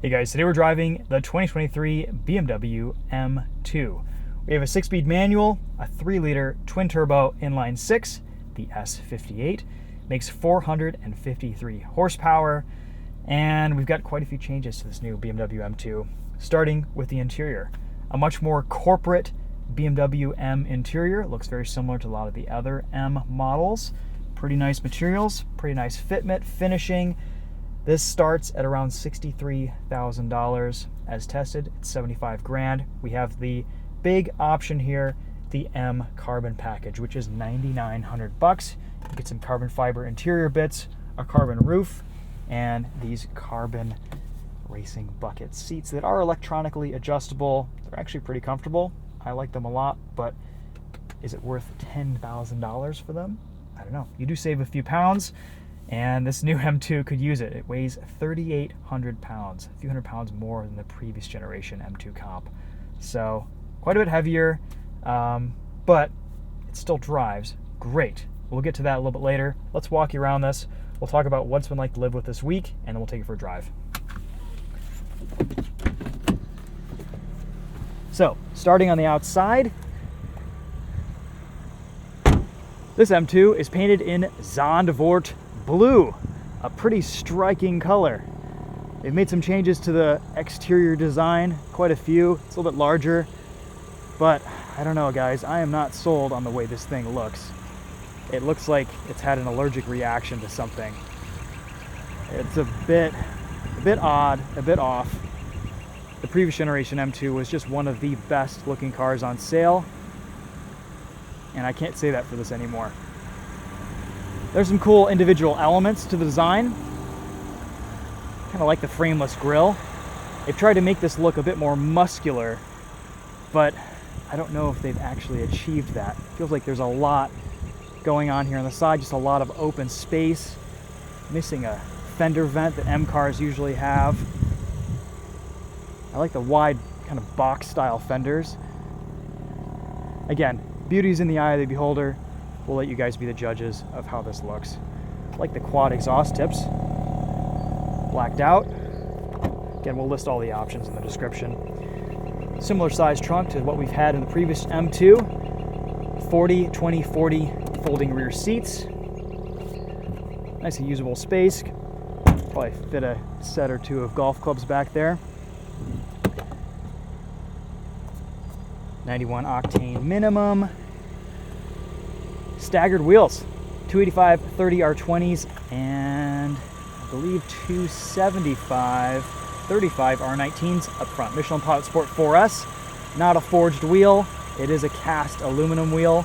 Hey guys, today we're driving the 2023 BMW M2. We have a 6-speed manual, a 3-liter twin-turbo inline 6, the S58, makes 453 horsepower, and we've got quite a few changes to this new BMW M2, starting with the interior. A much more corporate BMW M interior. It looks very similar to a lot of the other M models. Pretty nice materials, pretty nice fitment, finishing. This starts at around $63,000 as tested. It's 75 grand. We have the big option here, the M carbon package, which is 9,900 bucks. You get some carbon fiber interior bits, a carbon roof, and these carbon racing bucket seats that are electronically adjustable. They're actually pretty comfortable. I like them a lot, but is it worth $10,000 for them? I don't know. You do save a few pounds. And this new M2 could use it. It weighs 3,800 pounds, a few hundred pounds more than the previous generation M2 comp. So quite a bit heavier, but it still drives great. We'll get to that a little bit later. Let's walk you around this. We'll talk about what it's been like to live with this week, and then we'll take it for a drive. So starting on the outside, this M2 is painted in Zandvoort blue, a pretty striking color. They've made some changes to the exterior design, quite a few. It's a little bit larger, but I don't know, guys. I am not sold on the way this thing looks. It looks like it's had an allergic reaction to something. It's a bit odd, a bit off. The previous generation M2 was just one of the best looking cars on sale, and I can't say that for this anymore. There's some cool individual elements to the design. Kind of like the frameless grille. They've tried to make this look a bit more muscular, but I don't know if they've actually achieved that. It feels like there's a lot going on here on the side, just a lot of open space. Missing a fender vent that M cars usually have. I like the wide kind of box style fenders. Again, beauty's in the eye of the beholder. We'll let you guys be the judges of how this looks. I like the quad exhaust tips. Blacked out. Again, we'll list all the options in the description. Similar size trunk to what we've had in the previous M2. 40, 20, 40 folding rear seats. Nice and usable space. Probably fit a set or two of golf clubs back there. 91 octane minimum. Staggered wheels, 285 30 R20s, and I believe 275 35 R19s up front. Michelin Pilot Sport 4S, not a forged wheel. It is a cast aluminum wheel.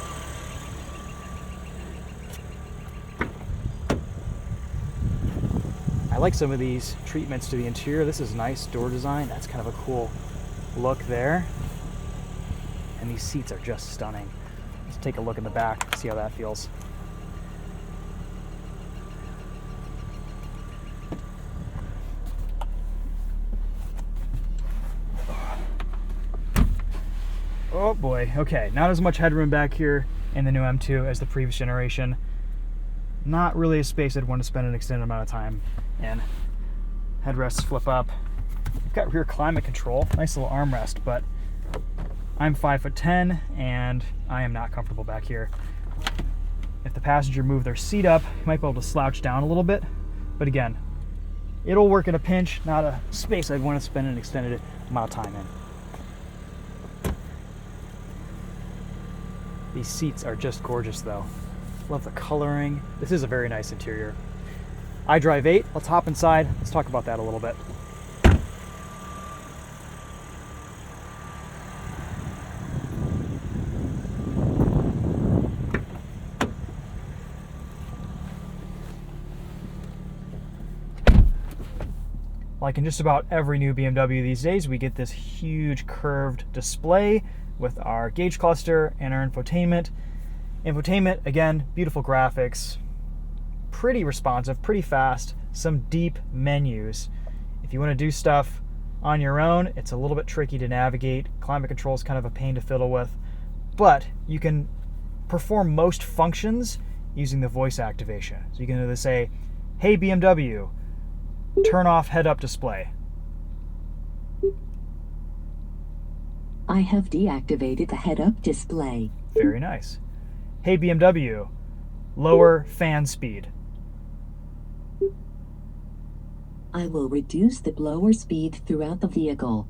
I like some of these treatments to the interior. This is nice door design. That's kind of a cool look there. And these seats are just stunning. Let's take a look in the back, see how that feels. Oh boy, okay, not as much headroom back here in the new M2 as the previous generation. Not really a space I'd want to spend an extended amount of time in. Headrests flip up. We've got rear climate control, nice little armrest, but I'm 5'10", and I am not comfortable back here. If the passenger moved their seat up, you might be able to slouch down a little bit. But again, it'll work in a pinch, not a space I'd want to spend an extended amount of time in. These seats are just gorgeous though. Love the coloring. This is a very nice interior. iDrive 8, let's hop inside. Let's talk about that a little bit. Like in just about every new BMW these days, we get this huge curved display with our gauge cluster and our infotainment. Infotainment, again, beautiful graphics, pretty responsive, pretty fast, some deep menus. If you want to do stuff on your own, it's a little bit tricky to navigate. Climate control is kind of a pain to fiddle with, but you can perform most functions using the voice activation. So you can either say, hey BMW, turn off head-up display, I have deactivated the head-up display. Very nice. Hey BMW, lower fan speed. I will reduce the blower speed throughout the vehicle.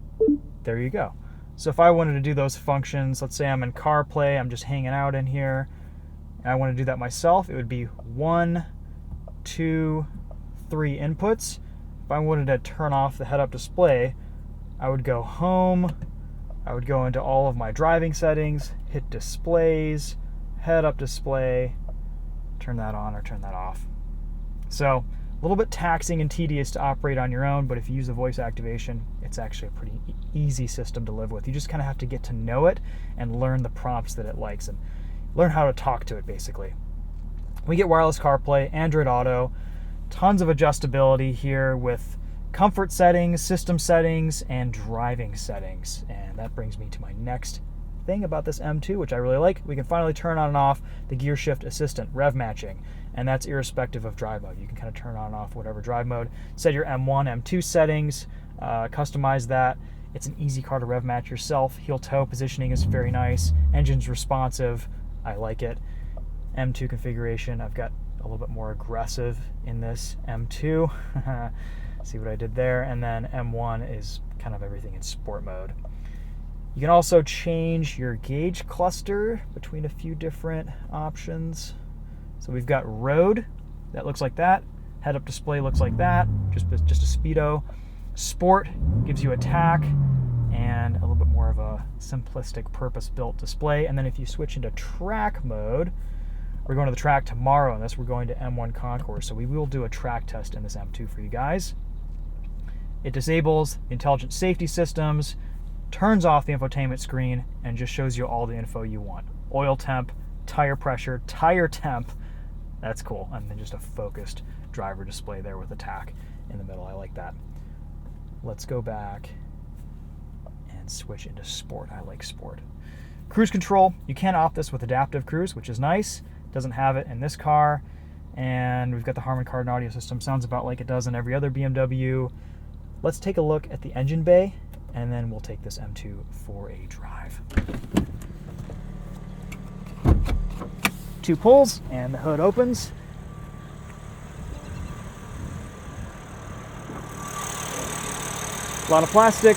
There you go. So if I wanted to do those functions, let's say I'm in CarPlay, I'm just hanging out in here, and I want to do that myself, it would be 1, 2, 3 inputs. If I wanted to turn off the head-up display, I would go home, I would go into all of my driving settings, hit displays, head-up display, turn that on or turn that off. So a little bit taxing and tedious to operate on your own, but if you use a voice activation, it's actually a pretty easy system to live with. You just kind of have to get to know it and learn the prompts that it likes and learn how to talk to it, basically. We get wireless CarPlay, Android Auto, tons of adjustability here with comfort settings, system settings, and driving settings. And that brings me to my next thing about this M2, which I really like. We can finally turn on and off the gear shift assistant, rev matching, and that's irrespective of drive mode. You can kind of turn on and off whatever drive mode. Set your M1, M2 settings, customize that. It's an easy car to rev match yourself. Heel toe positioning is very nice. Engine's responsive. I like it. M2 configuration, I've got a little bit more aggressive in this M2. See what I did there? And then M1 is kind of everything in sport mode. You can also change your gauge cluster between a few different options. So we've got road, that looks like that. Head-up display looks like that, just a speedo. Sport gives you attack and a little bit more of a simplistic purpose-built display. And then if you switch into track mode, we're going to the track tomorrow in this. We're going to M1 Concourse, so we will do a track test in this M2 for you guys. It disables intelligent safety systems, turns off the infotainment screen, and just shows you all the info you want. Oil temp, tire pressure, tire temp. That's cool. And then just a focused driver display there with attack in the middle. I like that. Let's go back and switch into sport. I like sport. Cruise control, you can opt this with adaptive cruise, which is nice. Doesn't have it in this car. And we've got the Harman Kardon audio system. Sounds about like it does in every other BMW. Let's take a look at the engine bay, and then we'll take this M2 for a drive. 2 pulls, and the hood opens. A lot of plastic,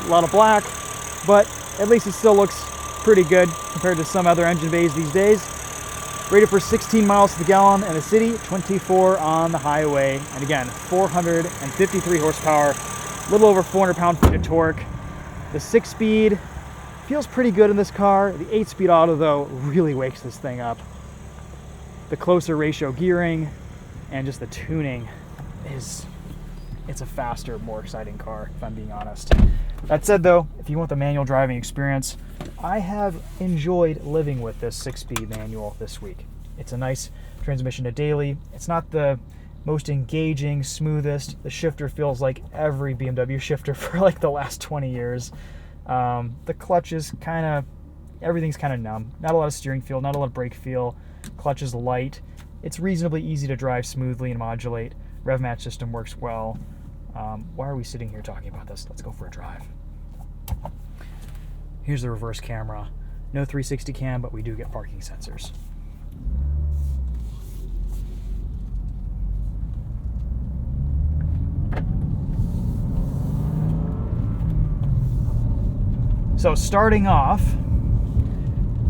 a lot of black, but at least it still looks pretty good compared to some other engine bays these days. Rated for 16 miles to the gallon in the city, 24 on the highway, and again, 453 horsepower, a little over 400 pound-feet of torque. The 6-speed feels pretty good in this car. The 8-speed auto, though, really wakes this thing up. The closer ratio gearing and just the tuning it's a faster, more exciting car, if I'm being honest. That said, though, if you want the manual driving experience, I have enjoyed living with this 6-speed manual this week. It's a nice transmission to daily. It's not the most engaging, smoothest. The shifter feels like every BMW shifter for like the last 20 years. The clutch is everything's kind of numb. Not a lot of steering feel, not a lot of brake feel. Clutch is light. It's reasonably easy to drive smoothly and modulate. Rev match system works well. Why are we sitting here talking about this? Let's go for a drive. Here's the reverse camera. No 360 cam, but we do get parking sensors. So starting off,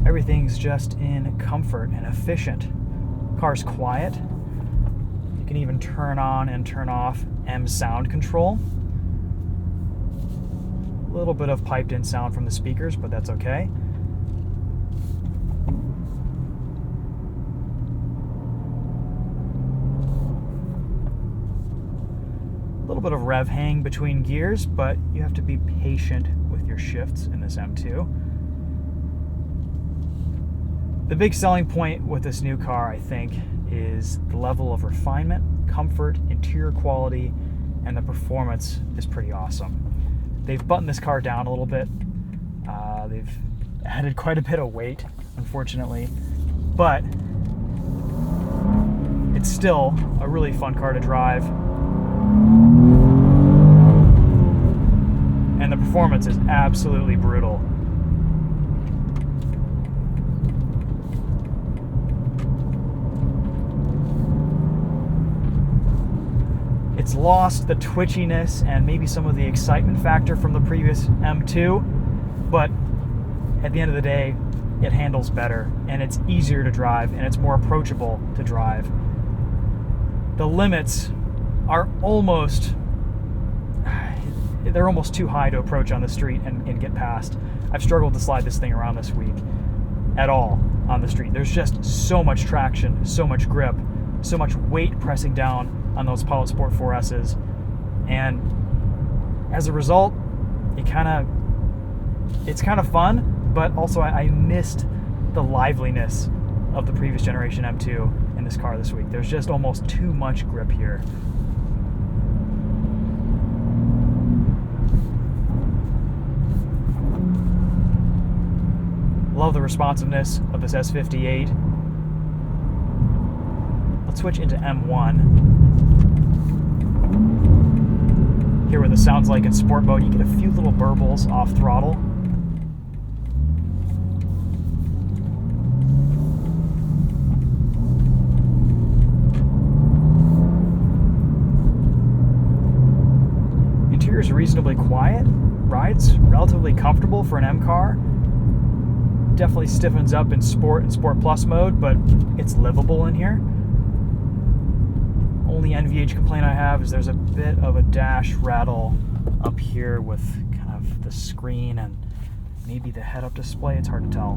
everything's just in comfort and efficient. Car's quiet. You can even turn on and turn off M sound control. A little bit of piped in sound from the speakers, but that's okay. A little bit of rev hang between gears, but you have to be patient with your shifts in this M2. The big selling point with this new car, I think, is the level of refinement, comfort, interior quality, and the performance is pretty awesome. They've buttoned this car down a little bit. They've added quite a bit of weight, unfortunately, but it's still a really fun car to drive. And the performance is absolutely brutal. It's lost the twitchiness and maybe some of the excitement factor from the previous M2, but at the end of the day, it handles better, and it's easier to drive, and it's more approachable to drive. The limits are almost too high to approach on the street and get past. I've struggled to slide this thing around this week at all on the street. There's just so much traction, so much grip, so much weight pressing down on those Pilot Sport 4S's, and as a result, it's kind of fun, but also I missed the liveliness of the previous generation M2 in this car this week. There's just almost too much grip here. Love the responsiveness of this S58. Let's switch into M1. Hear what this sounds like in sport mode. You get a few little burbles off throttle. Interior's reasonably quiet. Ride's relatively comfortable for an M car. Definitely stiffens up in Sport and Sport Plus mode, but it's livable in here. Only NVH complaint I have is there's a bit of a dash rattle up here with kind of the screen and maybe the head-up display. It's hard to tell.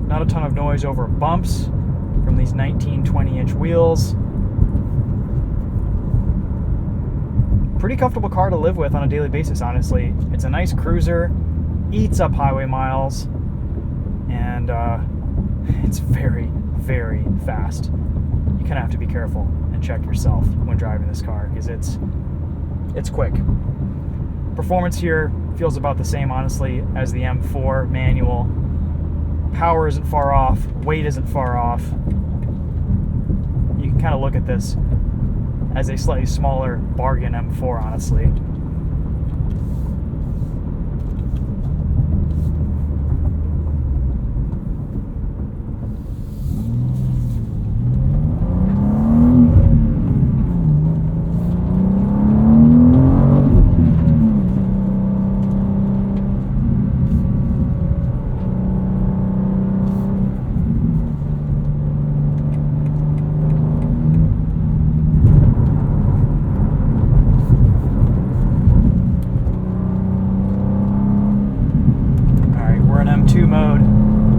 Not a ton of noise over bumps from these 19-20-inch wheels. Pretty comfortable car to live with on a daily basis, honestly. It's a nice cruiser, eats up highway miles, and it's very, very fast. You kind of have to be careful and check yourself when driving this car, because it's quick. Performance here feels about the same, honestly, as the M4 manual. Power isn't far off, weight isn't far off. You can kind of look at this as a slightly smaller bargain M4, honestly.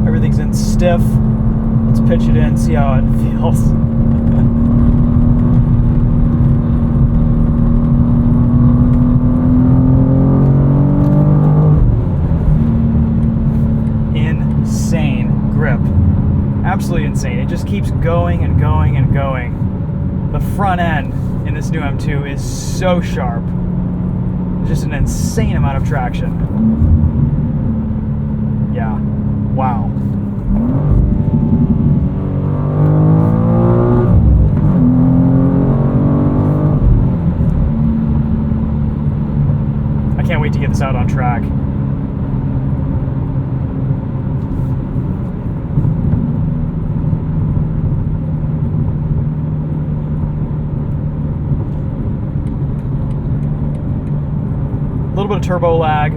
Everything's in stiff. Let's pitch it in, see how it feels. Insane grip. Absolutely insane. It just keeps going and going and going. The front end in this new M2 is so sharp. Just an insane amount of traction. Yeah. Wow. I can't wait to get this out on track. A little bit of turbo lag.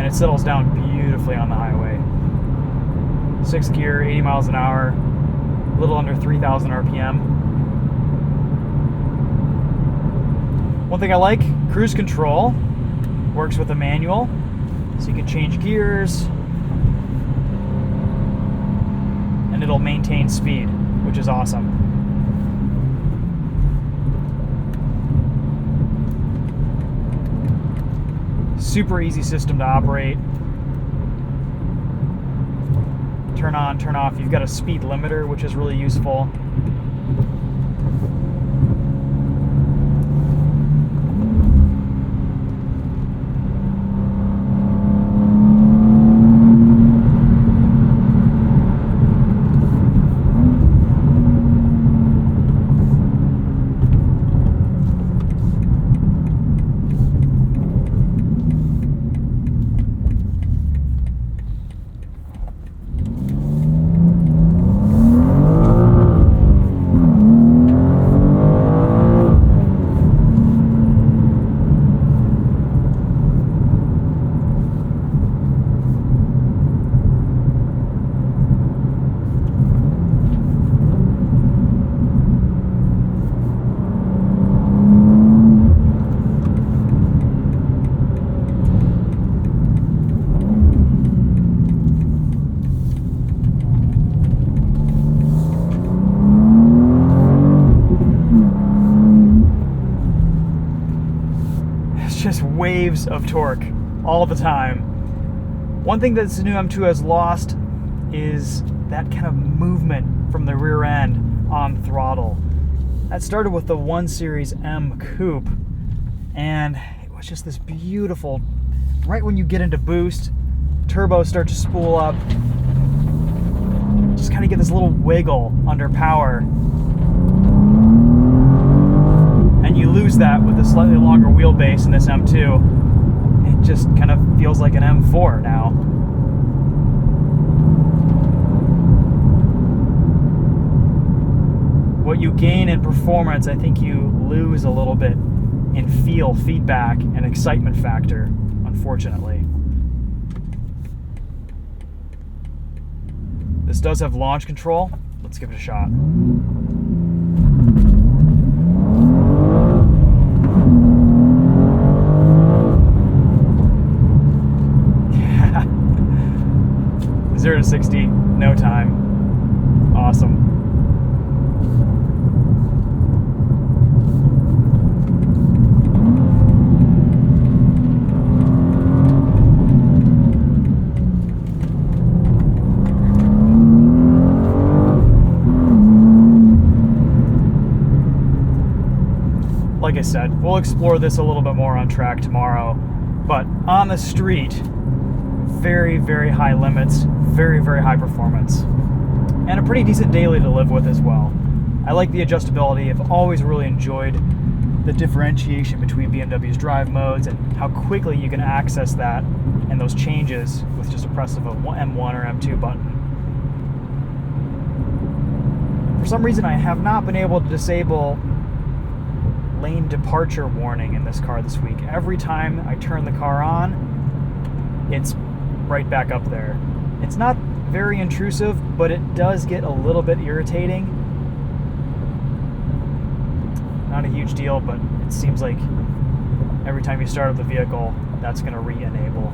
It settles down beautifully on the highway. 6th gear, 80 miles an hour, a little under 3,000 RPM. One thing I like, cruise control works with a manual, so you can change gears and it'll maintain speed, which is awesome. Super easy system to operate. Turn on, turn off. You've got a speed limiter, which is really useful. waves of torque all the time. One thing that this new M2 has lost is that kind of movement from the rear end on throttle. That started with the 1 Series M Coupe, and it was just this beautiful, right when you get into boost, turbos start to spool up, just kind of get this little wiggle under power, and you lose that with a slightly longer wheelbase in this M2. It just kind of feels like an M4 now. What you gain in performance, I think you lose a little bit in feel, feedback, and excitement factor, unfortunately. This does have launch control. Let's give it a shot. Yeah. 0 to 60, no time. Awesome. Like I said, we'll explore this a little bit more on track tomorrow, but on the street, very, very high limits, very, very high performance, and a pretty decent daily to live with as well. I like the adjustability. I've always really enjoyed the differentiation between BMW's drive modes and how quickly you can access that and those changes with just a press of a M1 or M2 button. For some reason, I have not been able to disable lane departure warning in this car this week. Every time I turn the car on, it's right back up there. It's not very intrusive, but it does get a little bit irritating. Not a huge deal, but it seems like every time you start up the vehicle, that's going to re-enable.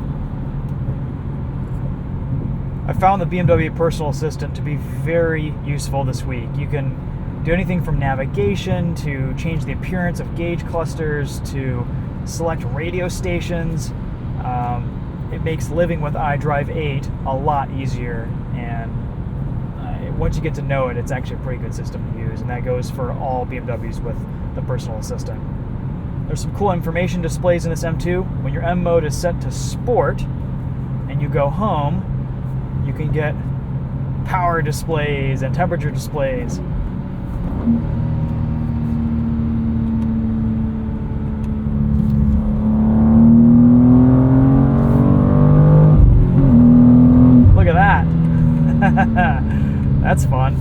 I found the BMW Personal Assistant to be very useful this week. You can do anything from navigation to change the appearance of gauge clusters to select radio stations. It makes living with iDrive 8 a lot easier, and once you get to know it, it's actually a pretty good system to use, and that goes for all BMWs with the Personal Assistant. There's some cool information displays in this M2. When your M mode is set to Sport and you go home, you can get power displays and temperature displays. Look at that. That's fun.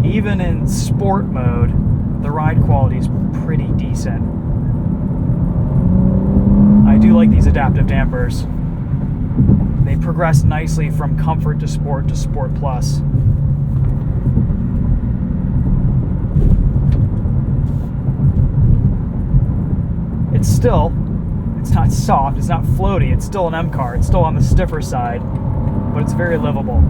Even in sport mode, the ride quality is pretty decent. I do like these adaptive dampers. They progress nicely from Comfort to Sport Plus. It's not soft, it's not floaty, it's still an M car, it's still on the stiffer side, but it's very livable.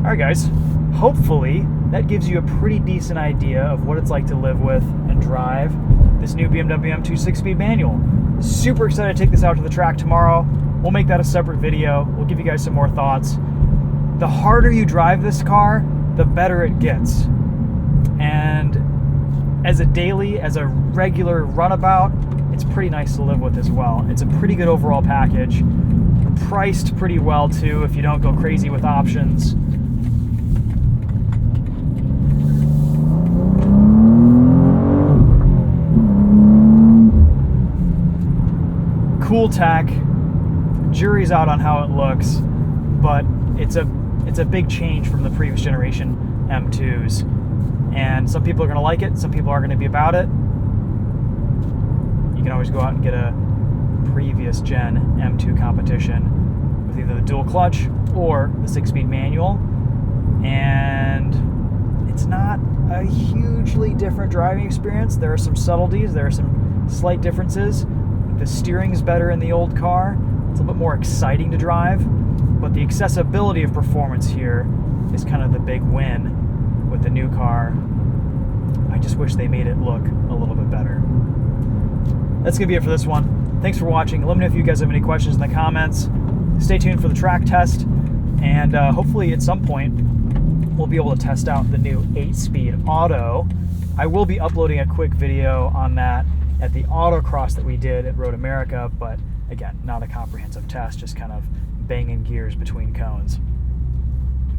Alright guys, hopefully that gives you a pretty decent idea of what it's like to live with and drive this new BMW M2 6-speed manual. Super excited to take this out to the track tomorrow. We'll make that a separate video. We'll give you guys some more thoughts. The harder you drive this car, the better it gets. And as a daily, as a regular runabout, it's pretty nice to live with as well. It's a pretty good overall package. Priced pretty well too if you don't go crazy with options. cool tech. Jury's out on how it looks, but it's a big change from the previous generation M2s. And some people are going to like it, some people aren't going to be about it. You can always go out and get a previous gen M2 competition with either the dual clutch or the 6-speed manual. And it's not a hugely different driving experience. There are some subtleties, there are some slight differences. The steering's better in the old car. It's a little bit more exciting to drive, but the accessibility of performance here is kind of the big win with the new car. I just wish they made it look a little bit better. That's going to be it for this one. Thanks for watching. Let me know if you guys have any questions in the comments. Stay tuned for the track test, and hopefully at some point we'll be able to test out the new 8-speed auto. I will be uploading a quick video on that at the autocross that we did at Road America, but again, not a comprehensive test, just kind of banging gears between cones.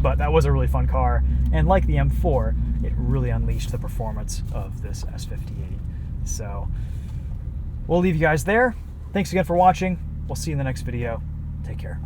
But that was a really fun car, and like the M4, it really unleashed the performance of this S58. So we'll leave you guys there. Thanks again for watching. We'll see you in the next video. Take care.